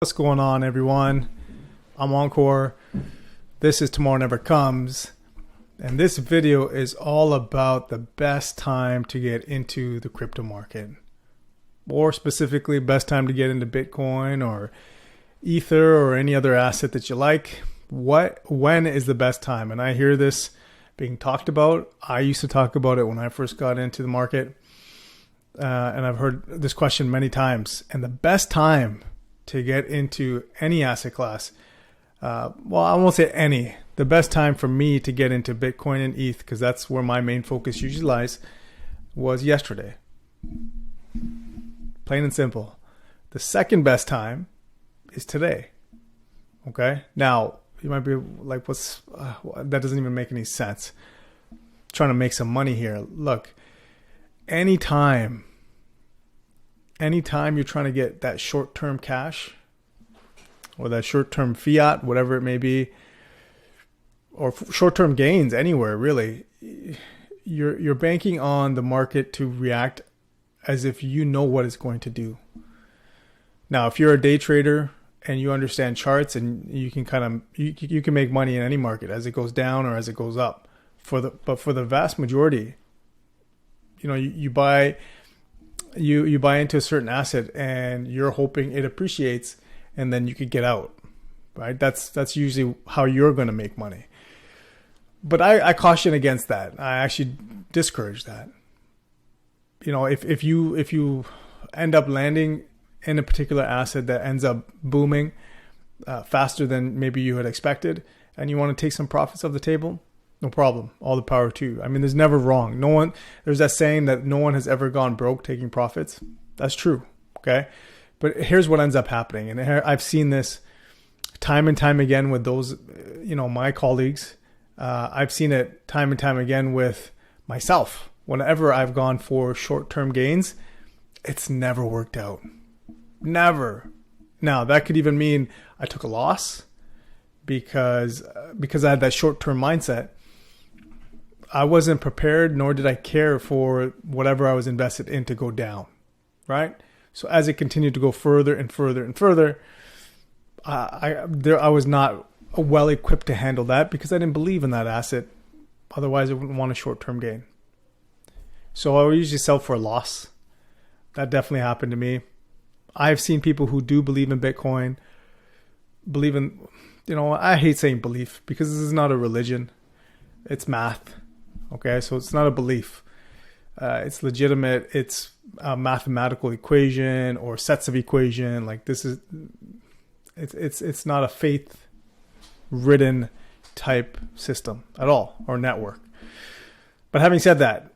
What's going on, everyone? I'm Encore. This is Tomorrow Never Comes, and this video is all about the best time to get into the crypto market, or specifically best time to get into Bitcoin or Ether or any other asset that you like. When is the best time? And I hear this being talked about. I used to talk about it when I first got into the market, and I've heard this question many times. And the best time to get into any asset class, well, I won't say any. The best time for me to get into Bitcoin and ETH, because that's where my main focus usually lies, was yesterday. Plain and simple. The second best time is today. Okay? Now, you might be like, that doesn't even make any sense. Trying to make some money here. Look, anytime you're trying to get that short-term cash or that short-term fiat, whatever it may be, or short-term gains anywhere, really, you're banking on the market to react as if you know what it's going to do. Now, if you're a day trader and you understand charts, and you can you can make money in any market as it goes down or as it goes up. But for the vast majority, you buy into a certain asset and you're hoping it appreciates, and then you could get out, right? That's usually how you're going to make money. But I caution against that. I actually discourage that. If you end up landing in a particular asset that ends up booming faster than maybe you had expected, and you want to take some profits off the table, no problem. All the power to you. I mean, there's never wrong. There's that saying that no one has ever gone broke taking profits. That's true. Okay. But here's what ends up happening. And I've seen this time and time again with those, my colleagues. I've seen it time and time again with myself. Whenever I've gone for short-term gains, it's never worked out. Never. Now, that could even mean I took a loss because I had that short-term mindset. I wasn't prepared, nor did I care for whatever I was invested in to go down, right? So as it continued to go further and further and further, I was not well equipped to handle that because I didn't believe in that asset. Otherwise, I wouldn't want a short-term gain. So I would usually sell for a loss. That definitely happened to me. I've seen people who do believe in Bitcoin, believe in, I hate saying belief because this is not a religion. It's math. Okay, so it's not a belief. It's legitimate. It's a mathematical equation or sets of equation. Like it's not a faith-ridden type system at all, or network. But having said that,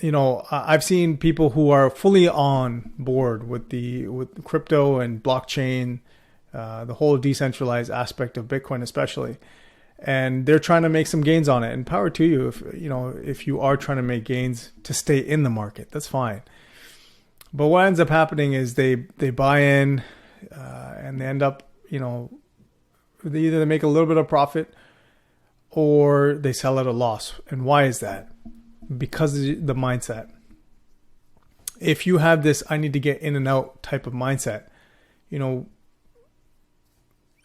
I've seen people who are fully on board with crypto and blockchain, the whole decentralized aspect of Bitcoin, especially. And they're trying to make some gains on it, and power to you if you are trying to make gains to stay in the market, that's fine. But what ends up happening is they buy in and they end up, they either make a little bit of profit or they sell at a loss. And why is that? Because of the mindset. If you have this I need to get in and out type of mindset,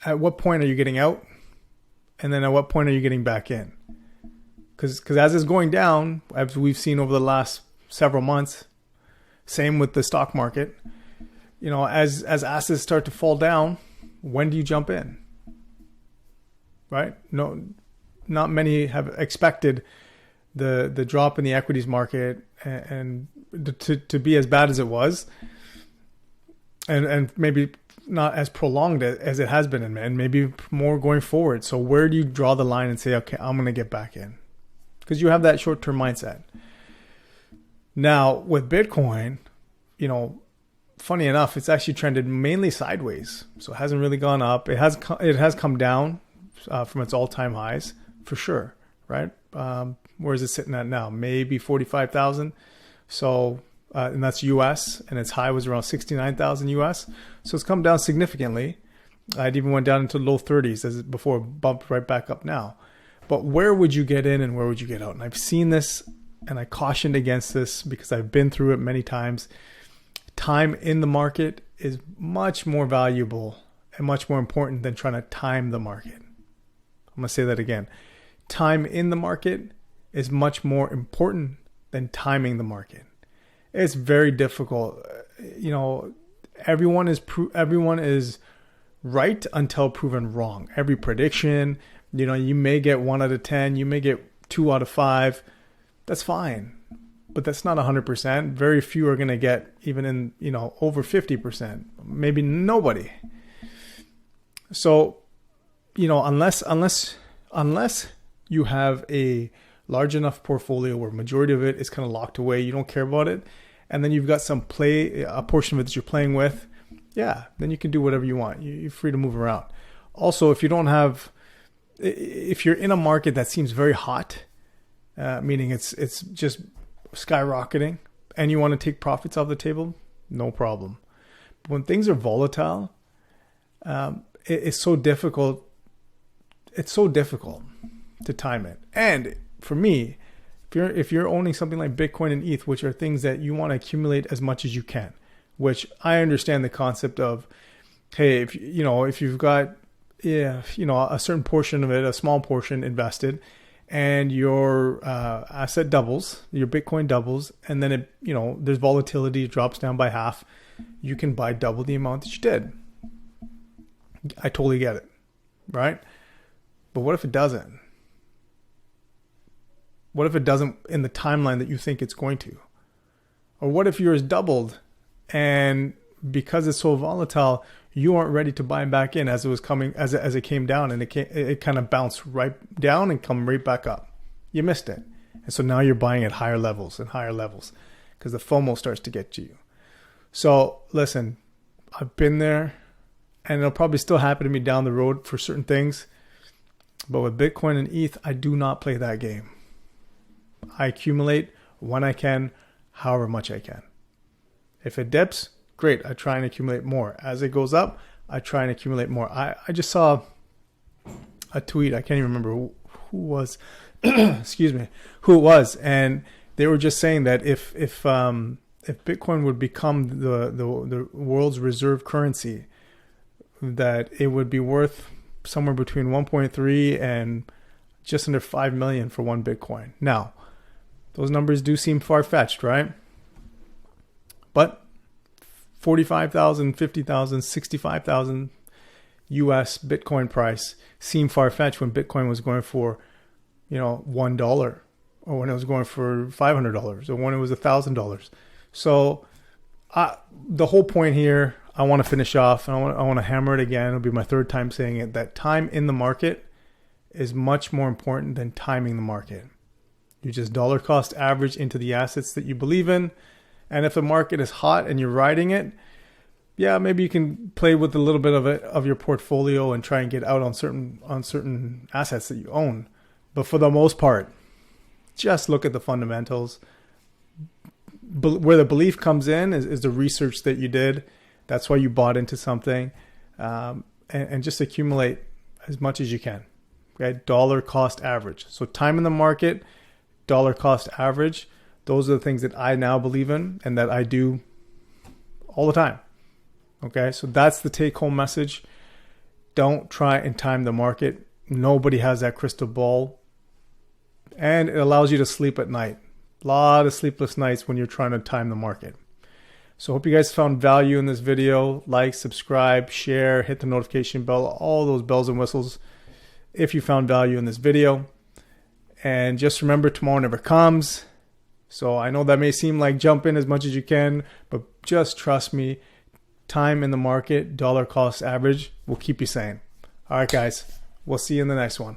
at what point are you getting out? And then at what point are you getting back in? Because as it's going down, as we've seen over the last several months, same with the stock market, as assets start to fall down, when do you jump in? Right? No, not many have expected the drop in the equities market and to be as bad as it was, and maybe not as prolonged as it has been, and maybe more going forward. So where do you draw the line and say, okay, I'm going to get back in? Because you have that short-term mindset. Now with Bitcoin, funny enough, it's actually trended mainly sideways. So it hasn't really gone up. It has come down from its all-time highs for sure, right? Where is it sitting at now? Maybe 45,000. So and that's US, and its high was around 69,000 US. So it's come down significantly. It even went down into the low 30s before it bumped right back up now. But where would you get in and where would you get out? And I've seen this, and I cautioned against this because I've been through it many times. Time in the market is much more valuable and much more important than trying to time the market. I'm going to say that again. Time in the market is much more important than timing the market. It's very difficult. You know, everyone is right until proven wrong. Every prediction, you know, you may get 1 out of 10, you may get 2 out of 5. That's fine. But that's not 100%. Very few are going to get even in, you know, over 50%. Maybe nobody. So, you know, unless you have a large enough portfolio where majority of it is kind of locked away, you don't care about it, and then you've got a portion of it that you're playing with, yeah, then you can do whatever you want. You're free to move around. Also, if you're in a market that seems very hot, meaning it's just skyrocketing, and you want to take profits off the table, no problem. But when things are volatile, it's so difficult. It's so difficult to time it. And for me, if you're owning something like Bitcoin and ETH, which are things that you want to accumulate as much as you can, which I understand the concept of, hey, if you've got, a certain portion of it, a small portion invested, and your asset doubles, your Bitcoin doubles, and then there's volatility, it drops down by half, you can buy double the amount that you did. I totally get it, right? But what if it doesn't? What if it doesn't in the timeline that you think it's going to? Or what if yours doubled and because it's so volatile, you aren't ready to buy back in as it was coming, as it came down, and it kind of bounced right down and come right back up. You missed it. And so now you're buying at higher levels and higher levels because the FOMO starts to get to you. So listen, I've been there, and it'll probably still happen to me down the road for certain things. But with Bitcoin and ETH, I do not play that game. I accumulate when I can, however much I can. If it dips, great. I try and accumulate more. As it goes up, I try and accumulate more. I just saw a tweet. I can't even remember who was, excuse me, who it was. And they were just saying that if Bitcoin would become the world's reserve currency, that it would be worth somewhere between 1.3 and just under 5 million for one Bitcoin. Now, those numbers do seem far-fetched, right? But 45,000, 50,000, 65,000 US Bitcoin price seemed far-fetched when Bitcoin was going for, $1, or when it was going for $500, or when it was $1,000. So the whole point here, I want to finish off, and I want to hammer it again. It'll be my third time saying it, that time in the market is much more important than timing the market. You just dollar cost average into the assets that you believe in. And if the market is hot and you're riding it, yeah, maybe you can play with a little bit of your portfolio and try and get out on certain assets that you own. But for the most part, just look at the fundamentals. Where the belief comes in is the research that you did. That's why you bought into something, and just accumulate as much as you can. Okay, dollar cost average. So time in the market, dollar cost average. Those are the things that I now believe in and that I do all the time. Okay, so that's the take-home message. Don't try and time the market. Nobody has that crystal ball. And it allows you to sleep at night. A lot of sleepless nights when you're trying to time the market. So I hope you guys found value in this video. Like, subscribe, share, hit the notification bell, all those bells and whistles if you found value in this video. And just remember, tomorrow never comes. So I know that may seem like jump in as much as you can, but just trust me, time in the market, dollar cost average will keep you sane. All right, guys, we'll see you in the next one.